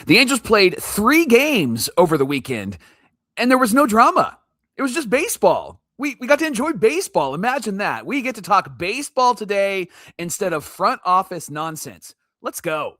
The Angels played 3 games over the weekend, and there was no drama. It was just baseball. We got to enjoy baseball. Imagine that. We get to talk baseball today instead of front office nonsense. Let's go.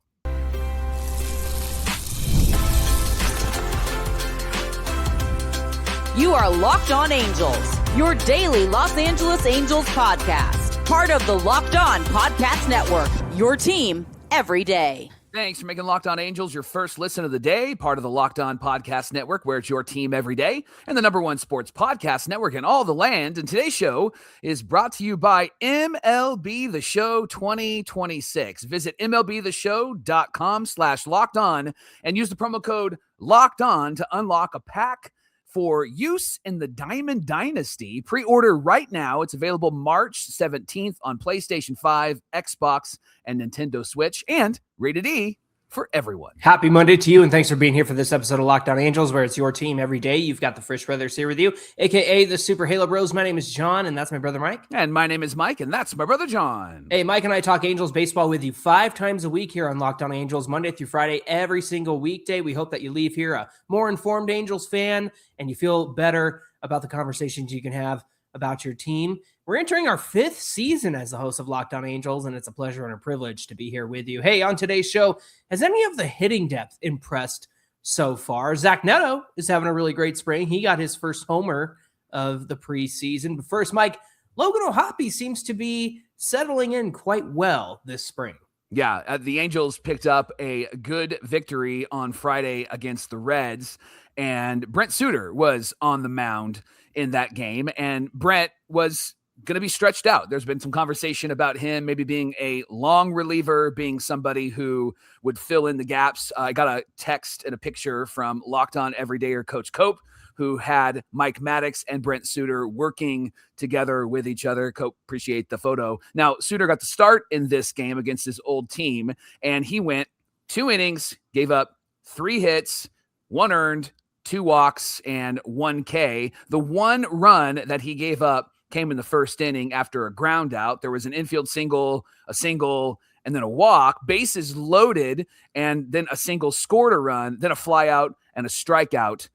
You are Locked On Angels, your daily Los Angeles Angels podcast. Part of the Locked On Podcast Network, your team every day. Thanks for making Locked On Angels your first listen of the day, part of the Locked On Podcast Network, where it's your team every day, and the #1 sports podcast network in all the land. And today's show is brought to you by MLB The Show 2026. Visit MLBTheShow.com/LockedOn and use the promo code LOCKEDON to unlock a pack for use in the Diamond Dynasty. Pre-order right now. It's available March 17th on PlayStation 5, Xbox, and Nintendo Switch, and rated E for everyone. Happy Monday to you, and thanks for being here for this episode of Locked On Angels, where it's your team every day. You've got the Frisch brothers here with you, a.k.a. the Super Halo Bros. My name is John, and that's my brother Mike. And my name is Mike, and that's my brother John. Hey, Mike and I talk Angels baseball with you 5 times a week here on Locked On Angels, Monday through Friday, every single weekday. We hope that you leave here a more informed Angels fan, and you feel better about the conversations you can have about your team. We're entering our 5th season as the host of Locked On Angels, and it's a pleasure and a privilege to be here with you. Hey, on today's show, has any of the hitting depth impressed so far? Zach Neto is having a really great spring. He got his first homer of the preseason. But first, Mike, Logan O'Hoppe seems to be settling in quite well this spring. Yeah, the Angels picked up a good victory on Friday against the Reds, and Brent Suter was on the mound in that game, and Brent was going to be stretched out. There's been some conversation about him maybe being a long reliever, being somebody who would fill in the gaps. I got a text and a picture from Locked On Everydayer Coach Cope, who had Mike Maddox and Brent Suter working together with each other. Cope, appreciate the photo. Now, Suter got the start in this game against his old team, and he went 2 innings, gave up 3 hits, 1 earned, 2 walks, and 1 K. The 1 run that he gave up came in the first inning after a ground out. There was an infield single, a single, and then a walk, bases loaded, and then a single scored a run, then a fly out and a strikeout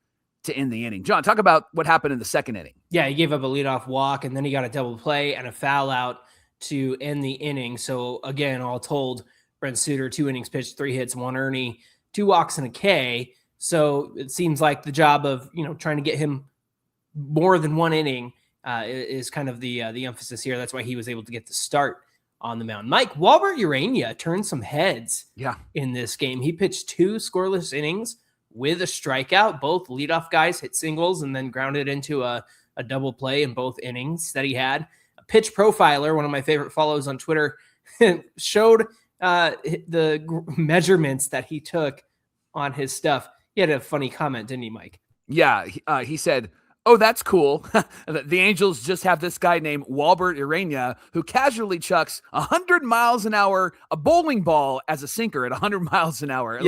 to end the inning. John, talk about what happened in the second inning. Yeah, he gave up a leadoff walk, and then he got a double play and a foul out to end the inning. So again, all told, Brent Suter, 2 innings pitched, 3 hits, 1 earned, 2 walks, and a K. So it seems like the job of, trying to get him more than 1 inning is kind of the emphasis here. That's why he was able to get the start on the mound. Mike, Walbert Ureña turned some heads in this game. He pitched 2 scoreless innings with a strikeout. Both leadoff guys hit singles and then grounded into a double play in both innings that he had. A pitch profiler, one of my favorite follows on Twitter, showed the measurements that he took on his stuff. He had a funny comment, didn't he, Mike? Yeah, he said, "Oh, that's cool. The Angels just have this guy named Walbert Ureña who casually chucks 100 miles an hour, a bowling ball as a sinker at 100 miles an hour."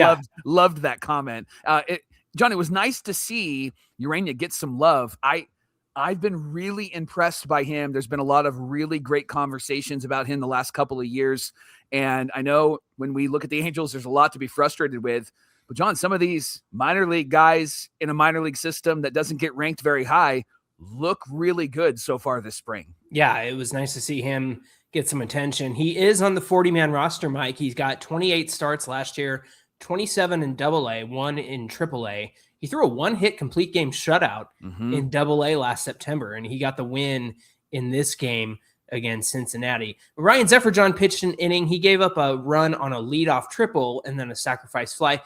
Loved that comment. John, it was nice to see Ureña get some love. I've been really impressed by him. There's been a lot of really great conversations about him the last couple of years. And I know when we look at the Angels, there's a lot to be frustrated with. But John, some of these minor league guys in a minor league system that doesn't get ranked very high look really good so far this spring. Yeah, it was nice to see him get some attention. He is on the 40-man roster, Mike. He's got 28 starts last year, 27 in AA, 1 in AAA. He threw a 1-hit complete game shutout in AA last September, and he got the win in this game against Cincinnati. Ryan Zefferjon pitched an inning. He gave up a run on a leadoff triple and then a sacrifice fly.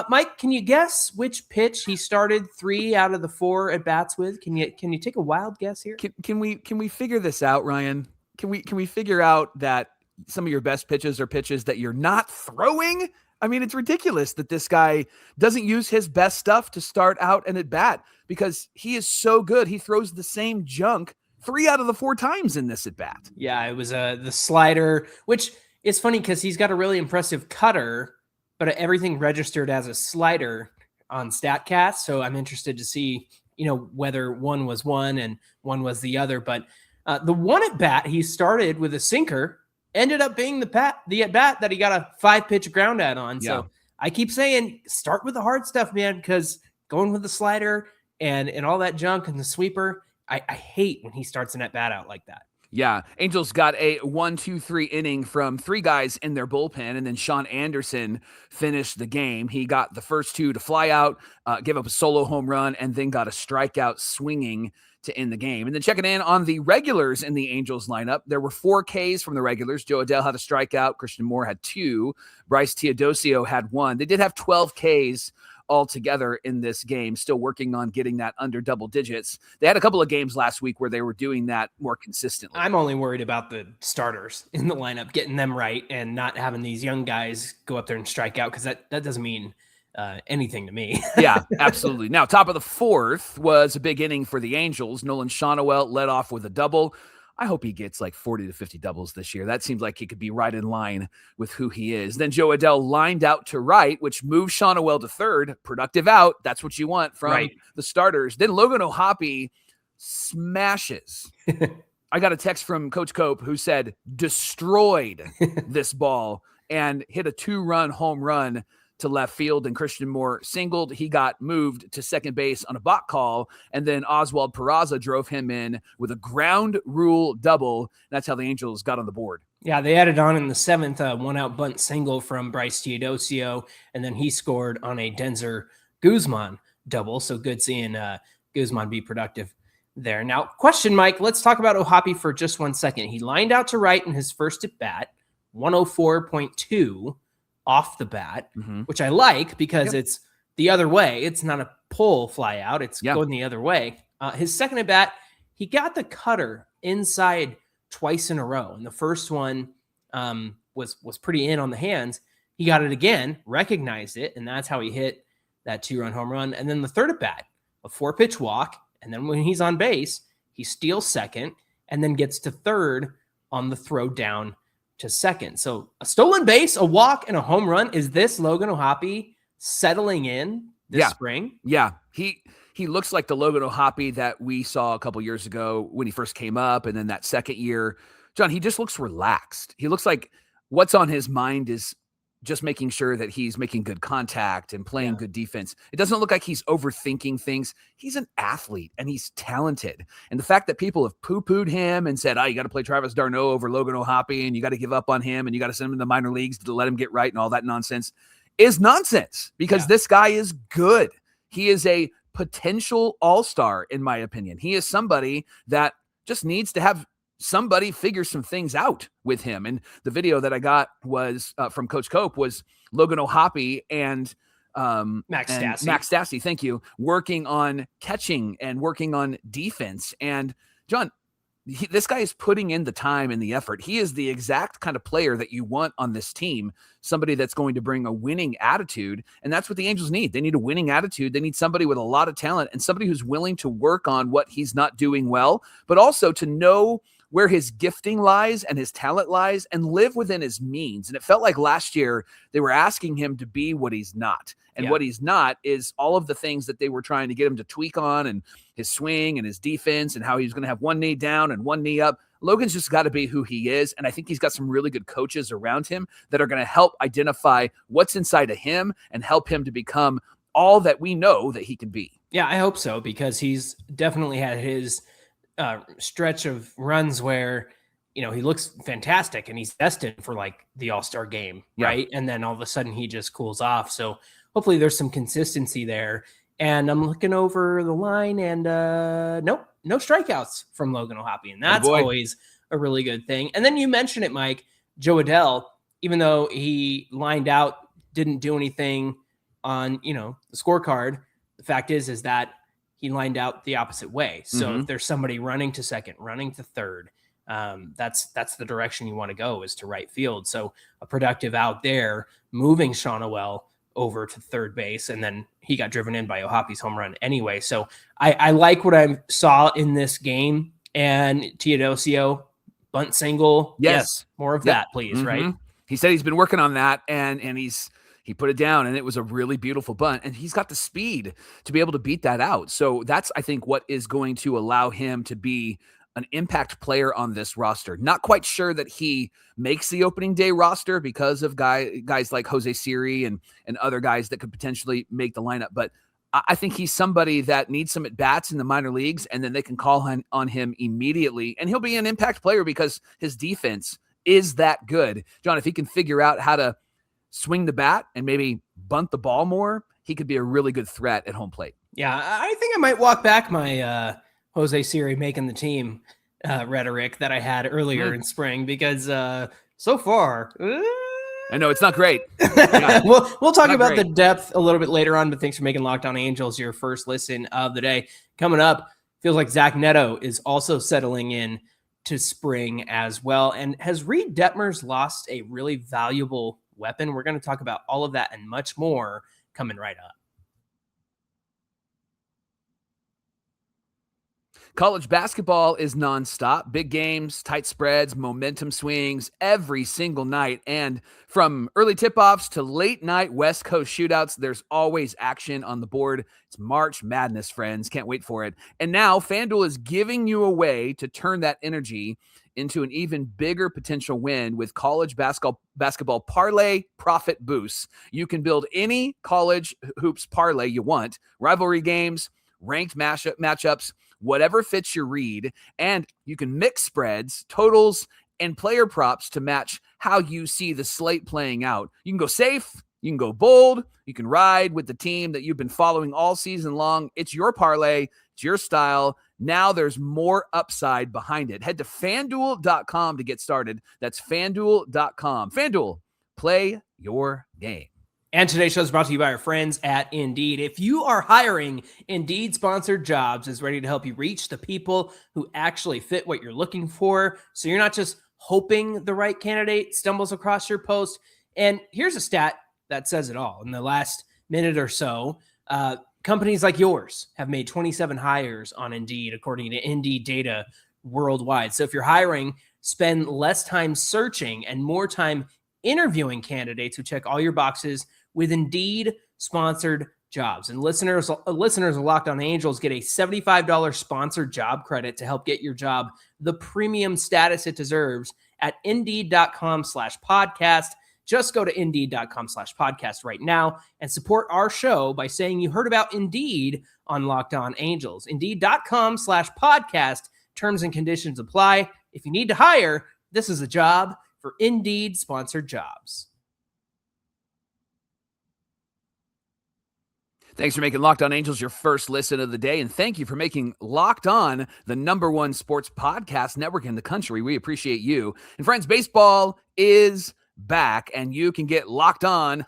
Mike, can you guess which pitch he started 3 out of the 4 at bats with? Can you take a wild guess here? Can we figure this out, Ryan? Can we figure out that some of your best pitches are pitches that you're not throwing? I mean, it's ridiculous that this guy doesn't use his best stuff to start out an at bat because he is so good. He throws the same junk 3 out of the 4 times in this at bat. Yeah, it was the slider, which is funny because he's got a really impressive cutter, but everything registered as a slider on StatCast. So I'm interested to see, whether one was one and one was the other. But the one at bat, he started with a sinker, ended up being the at bat that he got a 5-pitch ground out on. So I keep saying start with the hard stuff, man, because going with the slider and all that junk and the sweeper, I hate when he starts an at-bat out like that. Yeah, Angels got a 1-2-3 inning from 3 guys in their bullpen, and then Sean Anderson finished the game. He got the first 2 to fly out, gave up a solo home run, and then got a strikeout swinging to end the game. And then checking in on the regulars in the Angels lineup, there were 4 Ks from the regulars. Joe Adell had a strikeout. Christian Moore had 2. Bryce Teodosio had 1. They did have 12 Ks altogether in this game, still working on getting that under double digits. They had a couple of games last week where they were doing that more consistently. I'm only worried about the starters in the lineup, getting them right and not having these young guys go up there and strike out, because that doesn't mean anything to me. Yeah, absolutely. Now, top of the 4th was a big inning for the Angels. Nolan Shawnuel led off with a double. I hope he gets like 40 to 50 doubles this year. That seems like he could be right in line with who he is. Then Joe Adell lined out to right, which moved Shawnuel to third. Productive out. That's what you want from the starters. Then Logan O'Hoppe smashes. I got a text from Coach Cope who said destroyed this ball and hit a 2-run home run to left field, and Christian Moore singled. He got moved to second base on a balk call, and then Oswald Peraza drove him in with a ground rule double. That's how the Angels got on the board. Yeah, they added on in the 7th, 1-out bunt single from Bryce Teodosio, and then he scored on a Denzer Guzman double. So good seeing Guzman be productive there. Now, question, Mike, let's talk about O'Hoppe for just 1 second. He lined out to right in his first at bat, 104.2 off the bat, which I like because it's the other way. It's not a pull fly out. It's going the other way. His second at bat, he got the cutter inside twice in a row. And the first one was pretty in on the hands. He got it again, recognized it, and that's how he hit that 2-run home run. And then the third at bat, a 4-pitch walk. And then when he's on base, he steals second and then gets to third on the throw down to second. So a stolen base, a walk, and a home run. Is this Logan O'Hoppe settling in this spring? Yeah. He looks like the Logan O'Hoppe that we saw a couple years ago when he first came up, and then that second year. John, he just looks relaxed. He looks like what's on his mind is just making sure that he's making good contact and playing good defense. It doesn't look like he's overthinking things. He's an athlete and he's talented. And the fact that people have poo-pooed him and said, you got to play Travis d'Arnaud over Logan O'Hoppe and you got to give up on him and you got to send him to the minor leagues to let him get right and all that nonsense is nonsense, because this guy is good. He is a potential all-star, in my opinion. He is somebody that just needs to have somebody figure some things out with him. And the video that I got was from Coach Cope was Logan O'Hoppe and Max Stassi, thank you, working on catching and working on defense. And John, this guy is putting in the time and the effort. He is the exact kind of player that you want on this team, somebody that's going to bring a winning attitude. And that's what the Angels need. They need a winning attitude. They need somebody with a lot of talent and somebody who's willing to work on what he's not doing well, but also to know where his gifting lies and his talent lies and live within his means. And it felt like last year they were asking him to be what he's not. And what he's not is all of the things that they were trying to get him to tweak on, and his swing and his defense and how he's going to have one knee down and one knee up. Logan's just got to be who he is. And I think he's got some really good coaches around him that are going to help identify what's inside of him and help him to become all that we know that he can be. Yeah, I hope so, because he's definitely had his stretch of runs where, he looks fantastic and he's destined for like the All-Star game, right? And then all of a sudden he just cools off. So hopefully there's some consistency there. And I'm looking over the line and no strikeouts from Logan O'Hoppe. And that's always a really good thing. And then you mentioned it, Mike, Joe Adell, even though he lined out, didn't do anything on, the scorecard. The fact is that he lined out the opposite way. So if there's somebody running to second, running to third, that's the direction you want to go, is to right field. So a productive out there, moving Shawnuel over to third base, and then he got driven in by O'Hoppe's home run anyway. So I like what I saw in this game. And Teodosio, bunt single. Yes, more of that, please, right? He said he's been working on that, and he put it down, and it was a really beautiful bunt, and he's got the speed to be able to beat that out. So that's, I think, what is going to allow him to be an impact player on this roster. Not quite sure that he makes the opening day roster because of guys like Jose Siri and other guys that could potentially make the lineup. But I think he's somebody that needs some at-bats in the minor leagues, and then they can call on him immediately. And he'll be an impact player because his defense is that good. John, if he can figure out how to swing the bat and maybe bunt the ball more, he could be a really good threat at home plate. Yeah, I think I might walk back my Jose Siri making the team rhetoric that I had earlier in spring because so far, I know it's not great. Yeah. we'll talk about the depth a little bit later on, but thanks for making Locked On Angels your first listen of the day. Coming up, feels like Zach Neto is also settling in to spring as well. And has Reid Detmers lost a really valuable weapon? We're going to talk about all of that and much more coming right up. College basketball is nonstop. Big games, tight spreads, momentum swings every single night. And from early tip-offs to late night West Coast shootouts, there's always action on the board. It's March Madness, friends. Can't wait for it. And now FanDuel is giving you a way to turn that energy into an even bigger potential win with college basketball parlay profit boosts. You can build any college hoops parlay you want, rivalry games, ranked matchups, whatever fits your read, and you can mix spreads, totals, and player props to match how you see the slate playing out. You can go safe, you can go bold, you can ride with the team that you've been following all season long. It's your parlay, it's your style. Now there's more upside behind it. Head to FanDuel.com to get started. That's FanDuel.com. FanDuel, play your game. And today's show is brought to you by our friends at Indeed. If you are hiring, Indeed-sponsored jobs is ready to help you reach the people who actually fit what you're looking for. So you're not just hoping the right candidate stumbles across your post. And here's a stat that says it all. In the last minute or so, companies like yours have made 27 hires on Indeed, according to Indeed data worldwide. So if you're hiring, spend less time searching and more time interviewing candidates who check all your boxes with Indeed-sponsored jobs. And listeners of Locked On Angels get a $75 sponsored job credit to help get your job the premium status it deserves at Indeed.com/podcast. Just go to Indeed.com/podcast right now and support our show by saying you heard about Indeed on Locked On Angels. Indeed.com/podcast. Terms and conditions apply. If you need to hire, this is a job for Indeed-sponsored jobs. Thanks for making Locked On Angels your first listen of the day, and thank you for making Locked On the #1 sports podcast network in the country. We appreciate you. And friends, baseball is back, and you can get locked on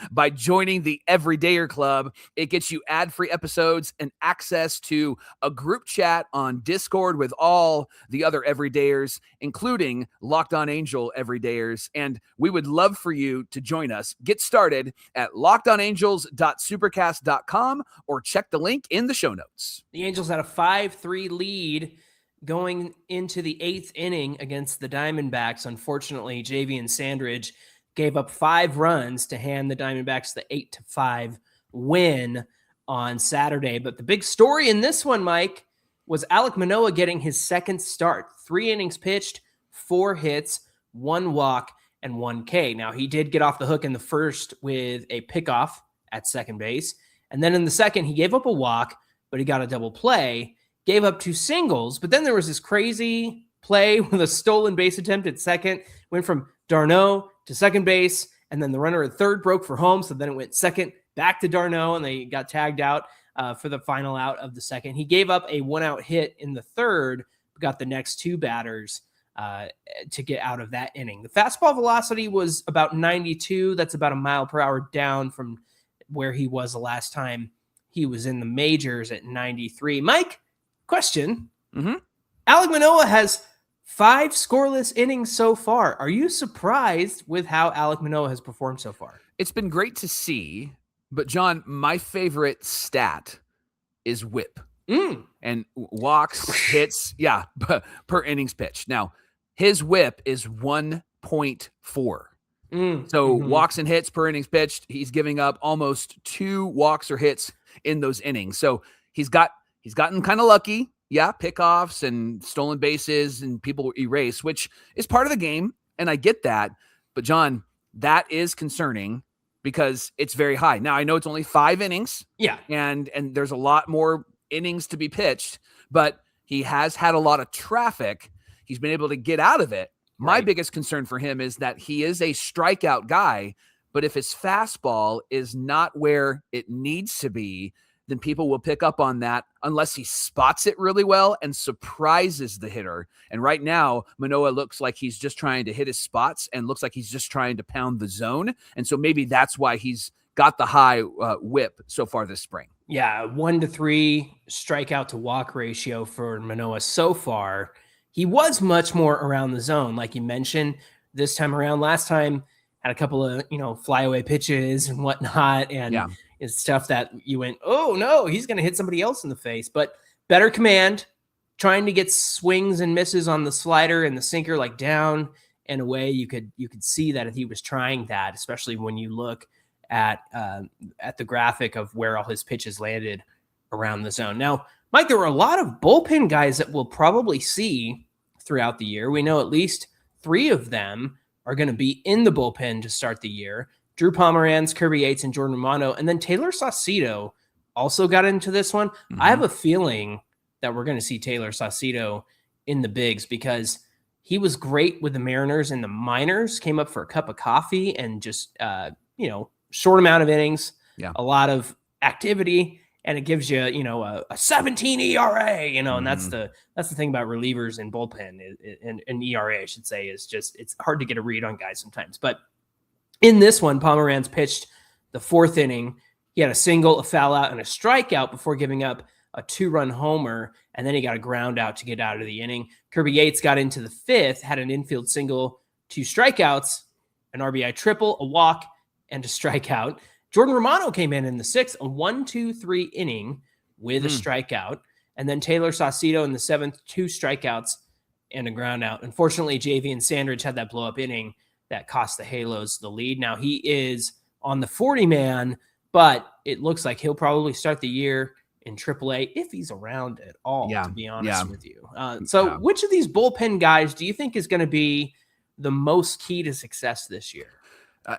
by joining the Everydayer Club. It gets you ad-free episodes and access to a group chat on Discord with all the other Everydayers, including Locked On Angel Everydayers. And we would love for you to join us. Get started at lockedonangels.supercast.com or check the link in the show notes. The Angels had a 5-3 lead going into the 8th inning against the Diamondbacks. Unfortunately, Javian Sandridge gave up 5 runs to hand the Diamondbacks the 8-5 win on Saturday. But the big story in this one, Mike, was Alek Manoah getting his second start. 3 innings pitched, 4 hits, 1 walk, and 1 K. Now, he did get off the hook in the first with a pickoff at second base. And then in the second, he gave up a walk, but he got a double play. Gave up 2 singles, but then there was this crazy play with a stolen base attempt at second. Went from d'Arnaud to second base, and then the runner at third broke for home, so then it went second back to d'Arnaud, and they got tagged out for the final out of the second. He gave up a 1-out hit in the third, but got the next 2 batters to get out of that inning. The fastball velocity was about 92. That's about a mile per hour down from where he was the last time he was in the majors at 93. Mike, question. Alek Manoah has 5 scoreless innings so far. Are you surprised with how Alek Manoah has performed so far? It's been great to see, but John, my favorite stat is WHIP. And walks, hits, per innings pitched. Now, his WHIP is 1.4. So walks and hits per innings pitched, he's giving up almost 2 walks or hits in those innings. So he's gotten kind of lucky pickoffs and stolen bases and people erase, which is part of the game. And I get that. But Jon, that is concerning because it's very high. Now, I know it's only 5 innings. Yeah. And there's a lot more innings to be pitched, but he has had a lot of traffic. He's been able to get out of it. My biggest concern for him is that he is a strikeout guy, but if his fastball is not where it needs to be, then people will pick up on that unless he spots it really well and surprises the hitter. And right now, Manoah looks like he's just trying to hit his spots and looks like he's just trying to pound the zone. And so maybe that's why he's got the high whip so far this spring. Yeah, 1-3 strikeout to walk ratio for Manoah so far. He was much more around the zone, like you mentioned. This time around, last time, had a couple of flyaway pitches and whatnot, and it's stuff that you went, oh no, he's going to hit somebody else in the face. But better command, trying to get swings and misses on the slider and the sinker, like down and away. You could see that he was trying that, especially when you look at the graphic of where all his pitches landed around the zone. Now, Mike, there were a lot of bullpen guys that we'll probably see throughout the year. We know at least 3 of them are going to be in the bullpen to start the year. Drew Pomeranz, Kirby Yates, and Jordan Romano. And then Taylor Saucedo also got into this one. I have a feeling that we're going to see Taylor Saucedo in the bigs because he was great with the Mariners in the minors, came up for a cup of coffee and just, short amount of innings, a lot of activity, and it gives you, a 17 ERA, and that's the thing about relievers and bullpen and ERA, I should say, is just, it's hard to get a read on guys sometimes. But in this one, Pomeranz pitched the 4th inning. He had a single, a foul out, and a strikeout before giving up a 2-run homer, and then he got a ground out to get out of the inning. Kirby Yates got into the 5th, had an infield single, 2 strikeouts, an RBI triple, a walk, and a strikeout. Jordan Romano came in the 6th, a 1-2-3 inning with a strikeout. And then Taylor Saucedo in the 7th, 2 strikeouts and a ground out. Unfortunately, JV and Sandridge had that blow-up inning that cost the Halos the lead. Now he is on the 40-man, but it looks like he'll probably start the year in AAA if he's around at all, to be honest with you. Which of these bullpen guys do you think is going to be the most key to success this year?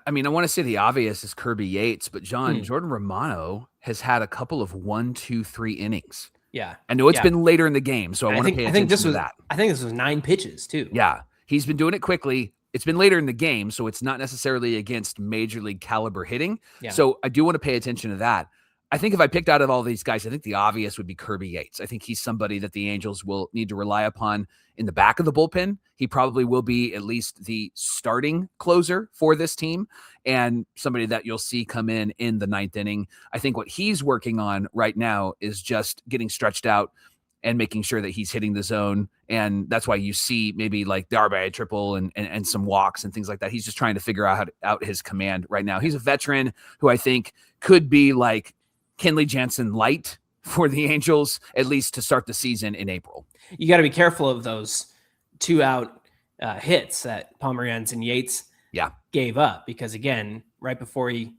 I mean, I want to say the obvious is Kirby Yates, but Jon, Jordan Romano has had a couple of 1-2-3 innings. Yeah. I know it's been later in the game, so I want to pay attention to that. I think this was 9 pitches too. Yeah. He's been doing it quickly. It's been later in the game, so it's not necessarily against major league caliber hitting. Yeah. So I do want to pay attention to that. I think if I picked out of all these guys, I think the obvious would be Kirby Yates. I think he's somebody that the Angels will need to rely upon in the back of the bullpen. He probably will be at least the starting closer for this team and somebody that you'll see come in the 9th inning. I think what he's working on right now is just getting stretched out and making sure that he's hitting the zone. And that's why you see maybe like the RBI triple and some walks and things like that. He's just trying to figure out his command right now. He's a veteran who I think could be like Kenley Jansen light for the Angels, at least to start the season in April. You got to be careful of those 2-out hits that Pomeranz and Yates gave up, because again, right before he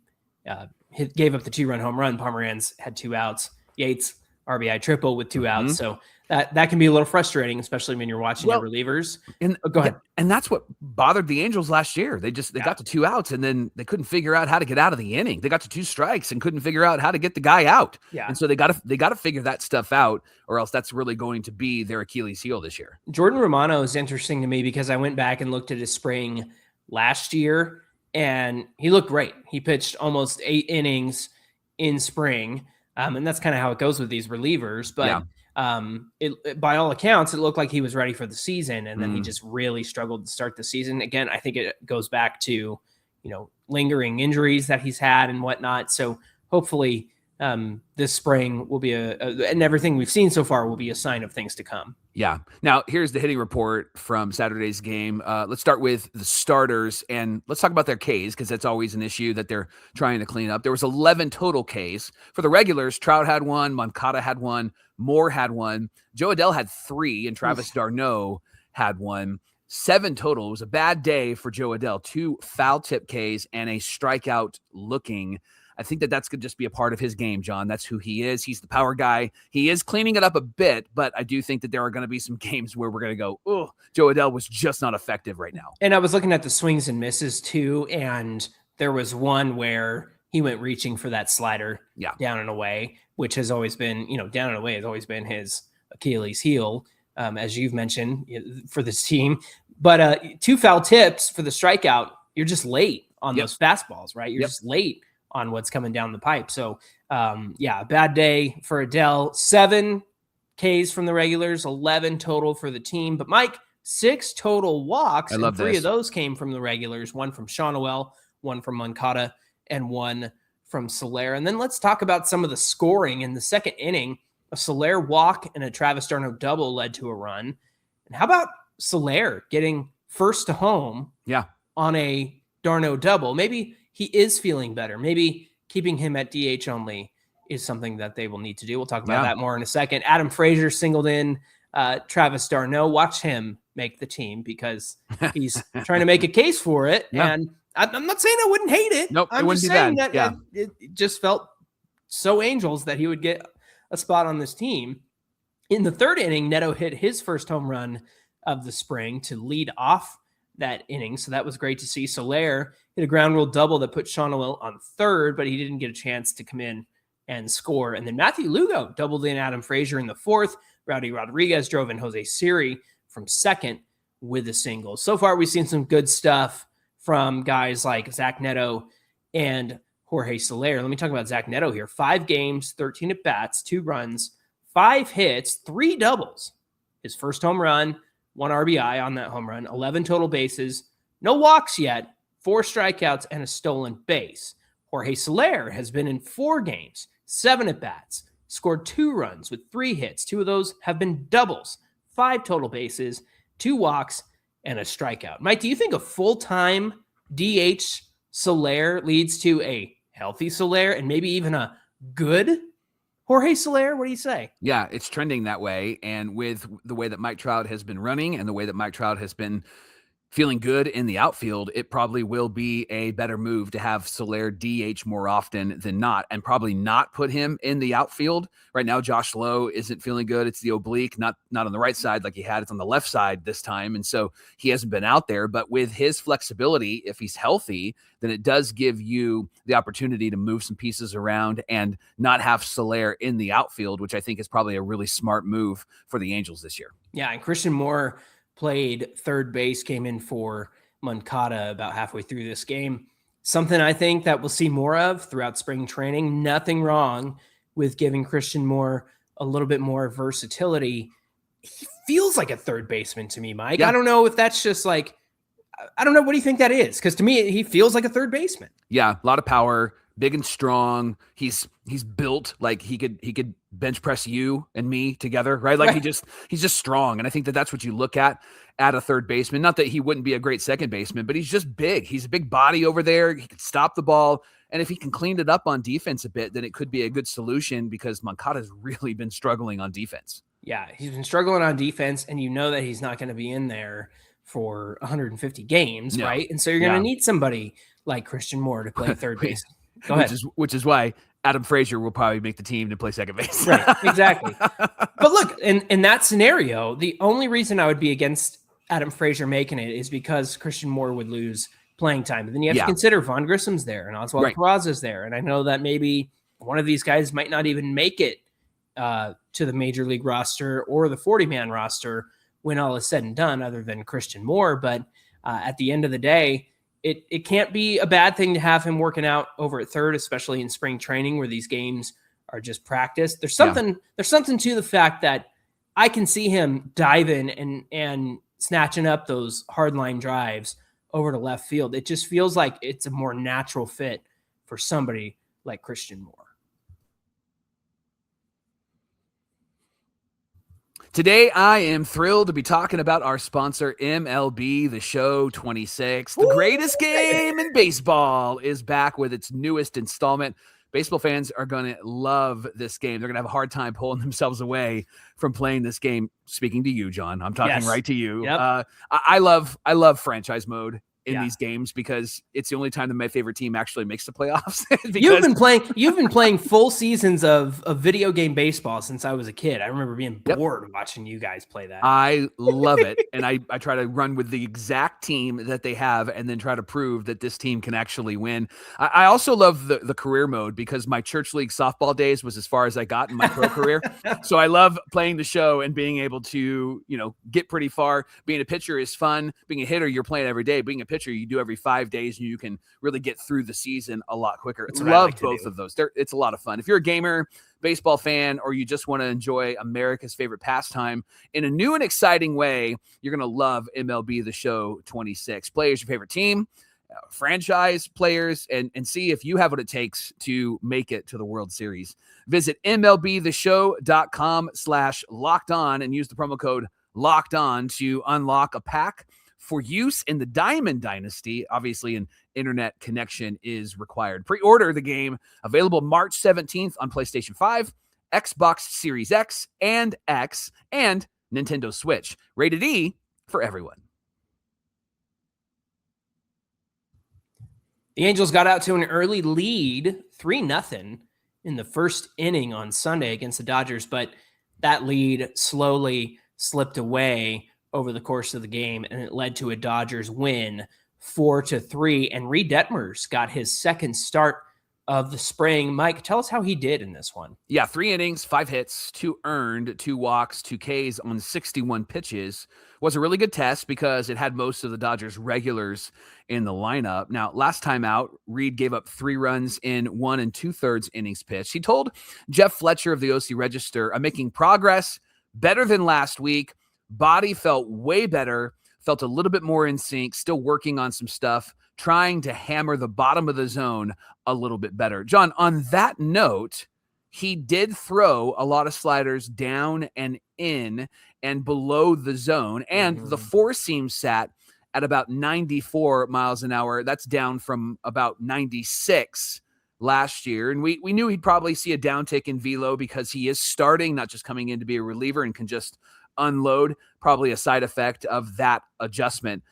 gave up the 2-run home run, Pomeranz had 2 outs. Yates RBI triple with 2 outs. So that can be a little frustrating, especially when you're watching your relievers. And go ahead. And that's what bothered the Angels last year. They got to 2 outs and then they couldn't figure out how to get out of the inning. They got to 2 strikes and couldn't figure out how to get the guy out. Yeah. And so they got to figure that stuff out, or else that's really going to be their Achilles heel this year. Jordan Romano is interesting to me because I went back and looked at his spring last year and he looked great. He pitched almost 8 innings in spring. And that's kind of how it goes with these relievers. But by all accounts, it looked like he was ready for the season. And then he just really struggled to start the season. Again, I think it goes back to, lingering injuries that he's had and whatnot. So hopefully this spring will be and everything we've seen so far will be a sign of things to come. Yeah. Now, here's the hitting report from Saturday's game. Let's start with the starters, and let's talk about their Ks, because that's always an issue that they're trying to clean up. There was 11 total Ks. For the regulars, Trout had 1, Moncada had 1, Moore had 1, Joe Adell had 3, and Travis d'Arnaud had 1. 7 total. It was a bad day for Joe Adell. 2 foul tip Ks and a strikeout looking. I think that that's going to just be a part of his game, John. That's who he is. He's the power guy. He is cleaning it up a bit, but I do think that there are going to be some games where we're going to go, oh, Joe Adell was just not effective right now. And I was looking at the swings and misses too, and there was one where he went reaching for that slider down and away, which has always been, down and away has always been his Achilles heel, as you've mentioned, for this team. But 2 foul tips for the strikeout, you're just late on those fastballs, right? You're just late on what's coming down the pipe. So, bad day for Adell. 7 Ks from the regulars, 11 total for the team. But Mike, 6 total walks, and 3 of those came from the regulars, 1 from Shawnuel, 1 from Moncada, and 1 from Soler. And then let's talk about some of the scoring in the second inning. A Soler walk and a Travis d'Arnaud double led to a run. And how about Soler getting first to home on a d'Arnaud double? Maybe he is feeling better. Maybe keeping him at DH only is something that they will need to do. We'll talk about that more in a second. Adam Frazier singled in Travis d'Arnaud. Watch him make the team because he's trying to make a case for it. And I'm not saying I wouldn't hate it. Nope, I'm just saying that it just felt so Angels that he would get a spot on this team. In the third inning, Neto hit his first home run of the spring to lead off that inning. So that was great to see. Soler hit a ground rule double that put Shawnuel on third, but he didn't get a chance to come in and score. And then Matthew Lugo doubled in Adam Frazier in the fourth. Rowdy Rodriguez drove in Jose Siri from second with a single. So far, we've seen some good stuff from guys like Zach Neto and Jorge Soler. Let me talk about Zach Neto here. 5 games, 13 at-bats, 2 runs, 5 hits, 3 doubles. His first home run, 1 RBI on that home run, 11 total bases, no walks yet, 4 strikeouts, and a stolen base. Jorge Soler has been in 4 games, 7 at-bats, scored 2 runs with 3 hits. 2 of those have been doubles, 5 total bases, 2 walks, and a strikeout. Mike, do you think a full-time DH Soler leads to a healthy Soler and maybe even a good Jorge Soler? What do you say? Yeah, it's trending that way. And with the way that Mike Trout has been running and the way that Mike Trout has been feeling good in the outfield, it probably will be a better move to have Soler DH more often than not, and probably not put him in the outfield. Right now, Josh Lowe isn't feeling good. It's the oblique, not on the right side like he had. It's on the left side this time, and so he hasn't been out there. But with his flexibility, if he's healthy, then it does give you the opportunity to move some pieces around and not have Soler in the outfield, which I think is probably a really smart move for the Angels this year. Yeah, and Christian Moore played third base, came in for Moncada about halfway through this game. Something I think that we'll see more of throughout spring training. Nothing wrong with giving Christian Moore a little bit more versatility. He feels like a third baseman to me, Mike. Yeah. I don't know if that's just like, I don't know. What do you think that is? Because to me, he feels like a third baseman. Yeah, a lot of power, big and strong. He's built like he could bench press you and me together, right? Like he's just strong. And I think that that's what you look at a third baseman. Not that he wouldn't be a great second baseman, but he's just big. He's a big body over there. He can stop the ball. And if he can clean it up on defense a bit, then it could be a good solution because Moncada's really been struggling on defense. Yeah, he's been struggling on defense, and you know that he's not going to be in there for 150 games, right? And so you're going to need somebody like Christian Moore to play third base. Go ahead. Which is why Adam Frazier will probably make the team to play second base. Right, exactly. But look, in that scenario, the only reason I would be against Adam Frazier making it is because Christian Moore would lose playing time. And then you have to consider Vaughn Grissom's there and Oswald Peraza's there. And I know that maybe one of these guys might not even make it to the major league roster or the 40-man roster when all is said and done, other than Christian Moore. But at the end of the day, it can't be a bad thing to have him working out over at third, especially in spring training where these games are just practice. There's something to the fact that I can see him diving and snatching up those hardline drives over to left field. It just feels like it's a more natural fit for somebody like Christian Moore. Today, I am thrilled to be talking about our sponsor, MLB The Show 26. The greatest game in baseball is back with its newest installment. Baseball fans are going to love this game. They're going to have a hard time pulling themselves away from playing this game. Speaking to you, John, I'm talking right to you. Yep. I love franchise mode in these games because it's the only time that my favorite team actually makes the playoffs. You've been playing full seasons of video game baseball since I was a kid. I remember being bored watching you guys play that. I love it. And I try to run with the exact team that they have and then try to prove that this team can actually win. I also love the career mode because my church league softball days was as far as I got in my pro career. So I love playing the show and being able to, get pretty far. Being a pitcher is fun. Being a hitter, you're playing every day. Being a pitcher, you do every 5 days and you can really get through the season a lot quicker. I love both of those. It's a lot of fun. If you're a gamer, baseball fan, or you just want to enjoy America's favorite pastime in a new and exciting way, you're going to love MLB The Show 26. Play as your favorite team, franchise players, and see if you have what it takes to make it to the World Series. Visit MLBtheshow.com/lockedon and use the promo code LOCKEDON to unlock a pack for use in the Diamond Dynasty. Obviously, an internet connection is required. Pre-order the game, available March 17th on PlayStation 5, Xbox Series X and X, and Nintendo Switch. Rated E for everyone. The Angels got out to an early lead, 3-0 in the first inning on Sunday against the Dodgers, but that lead slowly slipped away over the course of the game, and it led to a Dodgers win 4-3. And Reid Detmers got his second start of the spring. Mike, tell us how he did in this one. Yeah, 3 innings, 5 hits, 2 earned, 2 walks, 2 Ks on 61 pitches. Was a really good test because it had most of the Dodgers regulars in the lineup. Now, last time out, Reid gave up 3 runs in 1 2/3 innings pitched. He told Jeff Fletcher of the OC Register, "I'm making progress, better than last week. Body felt way better, felt a little bit more in sync, still working on some stuff, trying to hammer the bottom of the zone a little bit better." John, on that note, he did throw a lot of sliders down and in and below the zone, and the 4-seam sat at about 94 miles an hour. That's down from about 96 last year. And we knew he'd probably see a downtick in velo because he is starting, not just coming in to be a reliever and can just unload, probably a side effect of that adjustment.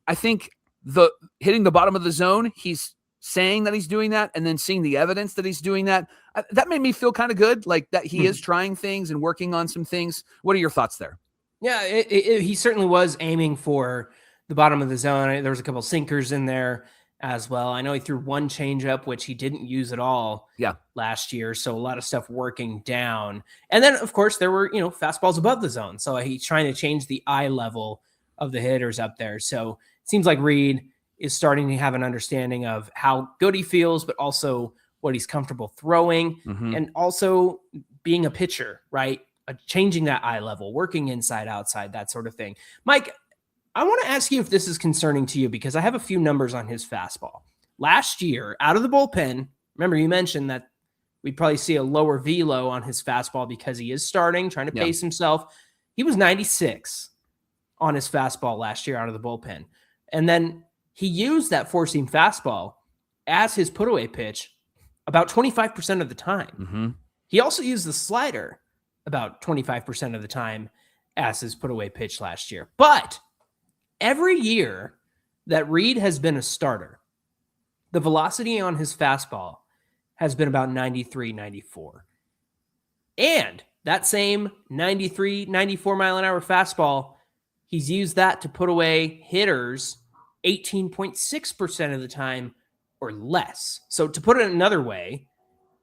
I think the hitting the bottom of the zone, he's saying that he's doing that, and then seeing the evidence that he's doing that, that made me feel kind of good, like that he is trying things and working on some things. What are your thoughts there? Yeah, he certainly was aiming for the bottom of the zone. There was a couple sinkers in there as well. I know he threw 1 changeup, which he didn't use at all last year. So a lot of stuff working down. And then, of course, there were, fastballs above the zone. So he's trying to change the eye level of the hitters up there. So it seems like Reid is starting to have an understanding of how good he feels, but also what he's comfortable throwing and also being a pitcher, right? Changing that eye level, working inside, outside, that sort of thing. Mike, I want to ask you if this is concerning to you because I have a few numbers on his fastball. Last year, out of the bullpen, remember you mentioned that we'd probably see a lower velo on his fastball because he is starting, trying to pace himself. He was 96 on his fastball last year out of the bullpen. And then he used that 4-seam fastball as his put-away pitch about 25% of the time. He also used the slider about 25% of the time as his put-away pitch last year. But every year that Reid has been a starter, the velocity on his fastball has been about 93, 94. And that same 93, 94 mile an hour fastball, he's used that to put away hitters 18.6% of the time or less. So to put it another way,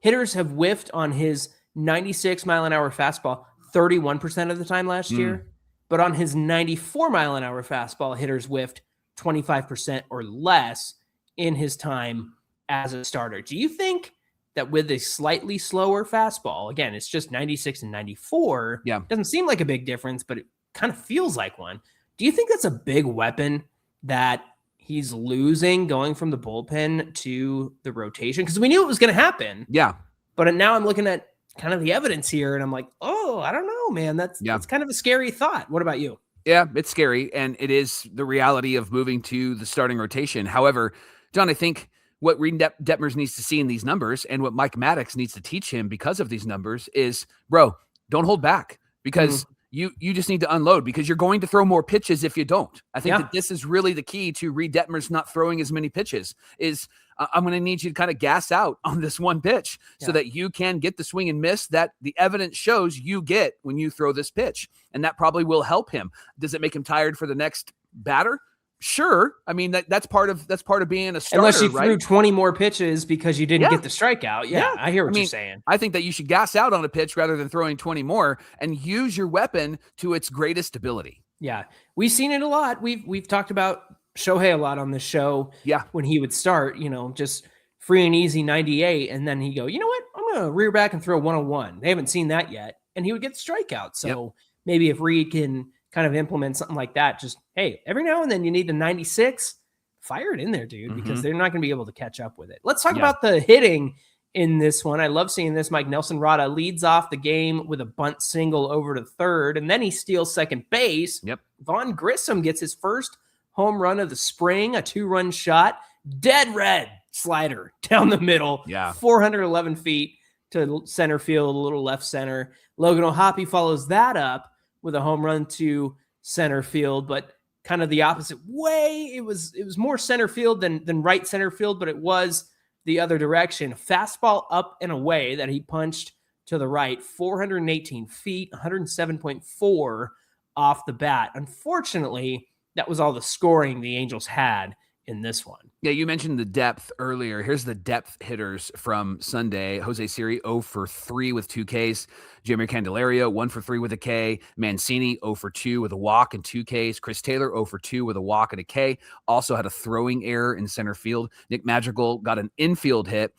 hitters have whiffed on his 96 mile an hour fastball 31% of the time last year. But on his 94 mile an hour fastball, hitters whiffed 25% or less in his time as a starter. Do you think that with a slightly slower fastball, again, it's just 96 and 94, doesn't seem like a big difference, but it kind of feels like one. Do you think that's a big weapon that he's losing going from the bullpen to the rotation? Because we knew it was going to happen. Yeah. But now I'm looking at kind of the evidence here, and I'm like, oh, I don't know, man. That's kind of a scary thought. What about you? Yeah, it's scary, and it is the reality of moving to the starting rotation. However, John, I think what Reid Detmers needs to see in these numbers and what Mike Maddox needs to teach him because of these numbers is, bro, don't hold back. Because you just need to unload because you're going to throw more pitches if you don't. I think that this is really the key to Reid Detmers not throwing as many pitches is I'm going to need you to kind of gas out on this one pitch so that you can get the swing and miss that the evidence shows you get when you throw this pitch. And that probably will help him. Does it make him tired for the next batter? Sure. I mean, that's part of being a starter, unless you right? threw 20 more pitches because you didn't get the strikeout. Yeah, I hear what you're saying. I think that you should gas out on a pitch rather than throwing 20 more and use your weapon to its greatest ability. Yeah, we've seen it a lot. We've talked about Shohei a lot on the show. Yeah, when he would start, just free and easy 98, and then he'd go, you know what? I'm going to rear back and throw 101. They haven't seen that yet, and he would get the strikeout. So maybe if Reid can kind of implement something like that, just, hey, every now and then you need a 96, fire it in there, dude, because they're not going to be able to catch up with it. Let's talk about the hitting in this one. I love seeing this. Mike Nelson Rada leads off the game with a bunt single over to third, and then he steals second base. Vaughn Grissom gets his first home run of the spring, a 2-run shot, dead red slider down the middle, 411 feet to center field, a little left center. Logan O'Hoppe follows that up with a home run to center field, but kind of the opposite way. It was more center field than right center field, but it was the other direction. Fastball up and away that he punched to the right, 418 feet, 107.4 off the bat. Unfortunately, that was all the scoring the Angels had in this one. Yeah, you mentioned the depth earlier. Here's the depth hitters from Sunday. Jose Siri, 0 for 3 with 2 Ks. Jeimer Candelario, 1 for 3 with a K. Mancini, 0 for 2 with a walk and 2 Ks. Chris Taylor, 0 for 2 with a walk and a K. Also had a throwing error in center field. Nick Madrigal got an infield hit.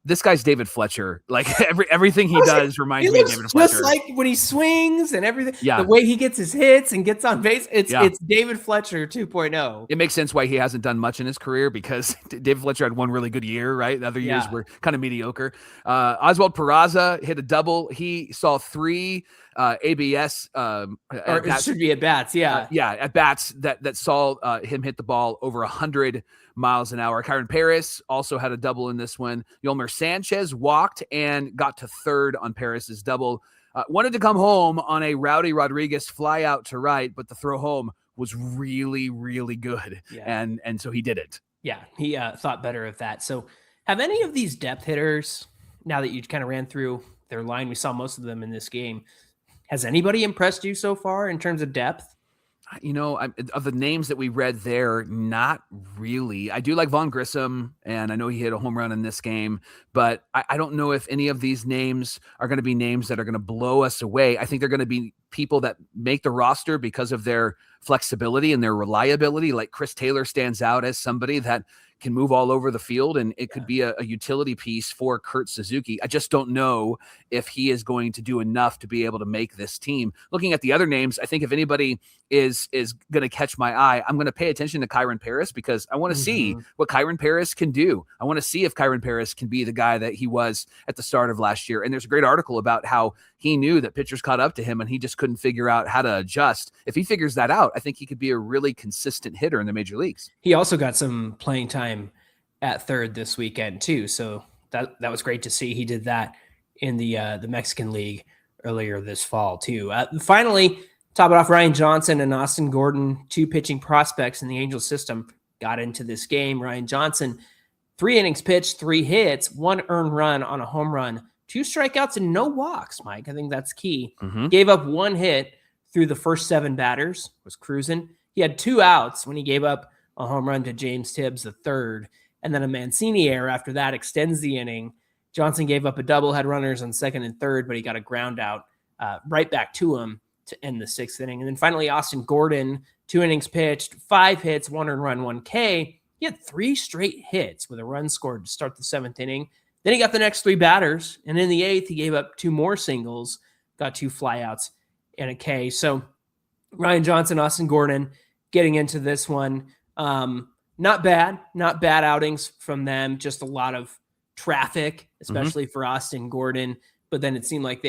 This guy's David Fletcher. Like everything he does reminds me of David Fletcher. Just like when he swings and everything. Yeah. The way he gets his hits and gets on base, it's David Fletcher 2.0. It makes sense why he hasn't done much in his career because David Fletcher had one really good year, right? The other years were kind of mediocre. Oswald Peraza hit a double. He saw 3 ABS or it should be at bats, at bats that saw him hit the ball over 100 miles an hour. Kyren Paris also had a double in this one. Yolmer Sanchez walked and got to third on Paris's double. Wanted to come home on a Rowdy Rodriguez fly out to right, but the throw home was really, really good. And so he did it. Yeah, he thought better of that. So have any of these depth hitters, now that you kind of ran through their line, we saw most of them in this game, has anybody impressed you so far in terms of depth? Of the names that we read there, not really. I do like Vaughn Grissom, and I know he hit a home run in this game, but I don't know if any of these names are going to be names that are going to blow us away. I think they're going to be people that make the roster because of their flexibility and their reliability. Like Chris Taylor stands out as somebody that can move all over the field, and it could be a utility piece for Kurt Suzuki. I just don't know if he is going to do enough to be able to make this team. Looking at the other names, I think if anybody is going to catch my eye, I'm going to pay attention to Kyren Paris because I want to see what Kyren Paris can do. I want to see if Kyren Paris can be the guy that he was at the start of last year. And there's a great article about how he knew that pitchers caught up to him and he just couldn't figure out how to adjust. If he figures that out, I think he could be a really consistent hitter in the major leagues. He also got some playing time at third this weekend too. So that was great to see. He did that in the Mexican League earlier this fall too. Finally, top it off, Ryan Johnson and Austin Gordon, 2 pitching prospects in the Angels system, got into this game. Ryan Johnson, 3 innings pitched, 3 hits, 1 earned run on a home run, 2 strikeouts and no walks, Mike. I think that's key. Gave up 1 hit through the first 7 batters, was cruising. He had 2 outs when he gave up a home run to James Tibbs III, and then a Mancini error after that extends the inning. Johnson gave up a double, had runners on second and third, but he got a ground out right back to him to end the 6th inning. And then finally, Austin Gordon, 2 innings pitched, 5 hits, 1 earned run, 1 K. He had 3 straight hits with a run scored to start the 7th inning. Then he got the next 3 batters, and in the 8th, he gave up 2 more singles, got 2 flyouts and a K. So Ryan Johnson, Austin Gordon getting into this one. Not bad outings from them, just a lot of traffic, especially for Austin Gordon. But then it seemed like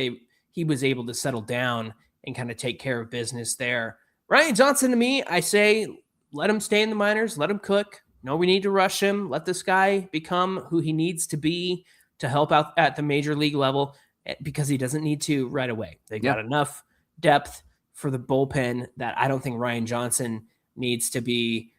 he was able to settle down and kind of take care of business there. Ryan Johnson, to me, I say, let him stay in the minors, let him cook. No, we need to rush him. Let this guy become who he needs to be to help out at the major league level, because he doesn't need to right away. They've got enough depth for the bullpen that I don't think Ryan Johnson needs to be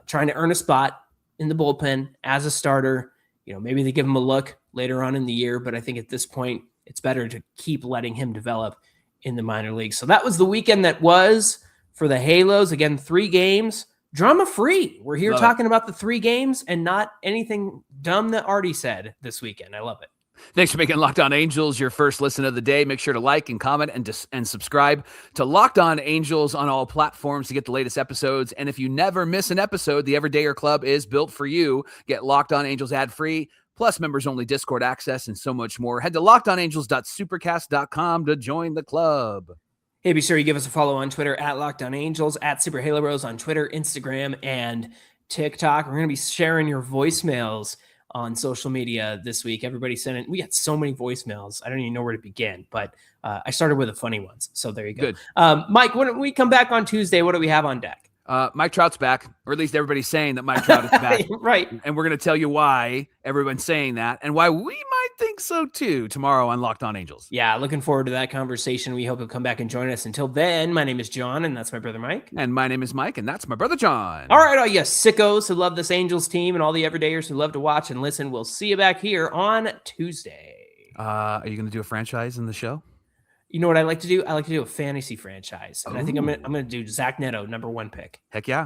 trying to earn a spot in the bullpen as a starter. Maybe they give him a look later on in the year, but I think at this point, it's better to keep letting him develop in the minor leagues. So that was the weekend that was for the Halos. Again, 3 games, drama-free. We're here talking about the 3 games and not anything dumb that Artie said this weekend. I love it. Thanks for making Locked On Angels your first listen of the day. Make sure to like and comment and subscribe to Locked On Angels on all platforms to get the latest episodes. And if you never miss an episode, the Everydayer Club is built for you. Get Locked On Angels ad-free, plus members-only Discord access and so much more. Head to lockedonangels.supercast.com to join the club. Hey, be sure you give us a follow on Twitter at Locked On Angels, at Super Halo Bros on Twitter, Instagram, and TikTok. We're going to be sharing your voicemails on social media this week. Everybody sent it. We got so many voicemails. I don't even know where to begin, but I started with the funny ones. So there you go. Good. Mike, when we come back on Tuesday, what do we have on deck? Mike Trout's back, or at least everybody's saying that Mike Trout is back. Right. And we're going to tell you why everyone's saying that and why we might think so too tomorrow on Locked On Angels. Yeah, looking forward to that conversation. We hope you'll come back and join us. Until then, my name is John, and that's my brother Mike. And my name is Mike, and that's my brother John. All right, all you sickos who love this Angels team and all the everydayers who love to watch and listen, we'll see you back here on Tuesday. Are you going to do a franchise in the show? You know what I like to do? I like to do a fantasy franchise. And I think I'm gonna do Zach Neto, #1 pick. Heck yeah.